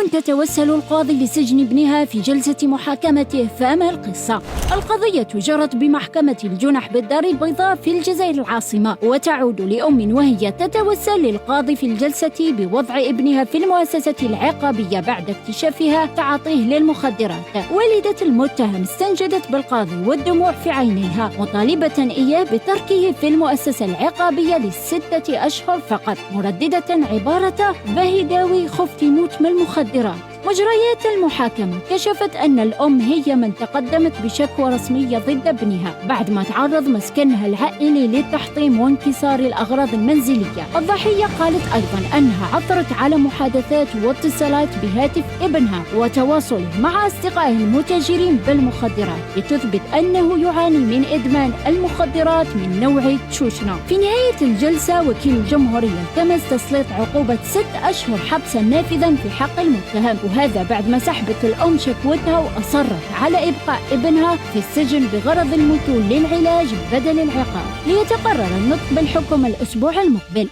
تتوسل القاضي لسجن ابنها في جلسة محاكمته. فما القصة؟ القضية جرت بمحكمة الجنح بالدار البيضاء في الجزائر العاصمة، وتعود لأم وهي تتوسل للقاضي في الجلسة بوضع ابنها في المؤسسة العقابية بعد اكتشافها تعاطيه للمخدرات. والدة المتهم استنجدت بالقاضي والدموع في عينيها، مطالبة إياه بتركه في المؤسسة العقابية ل6 أشهر فقط، مرددة عبارة بهداوي خفت يموت من المخدرات. مجريات المحاكمة كشفت أن الأم هي من تقدمت بشكوى رسمية ضد ابنها بعد ما تعرض مسكنها العائلي للتحطيم وانكسار الأغراض المنزلية. الضحية قالت أيضاً أنها عثرت على محادثات واتصالات بهاتف ابنها وتواصله مع أصدقائه المتاجرين بالمخدرات لتثبت أنه يعاني من إدمان المخدرات من نوع تشوشنا. في نهاية الجلسة وكيل الجمهورية التمس تسليط عقوبة 6 أشهر حبساً نافذاً في حق المتهم، وهذا بعد ما سحبت الأم شكوتها وأصرت على إبقاء ابنها في السجن بغرض المثول للعلاج بدل العقاب. ليتقرر النطق بالحكم الأسبوع المقبل.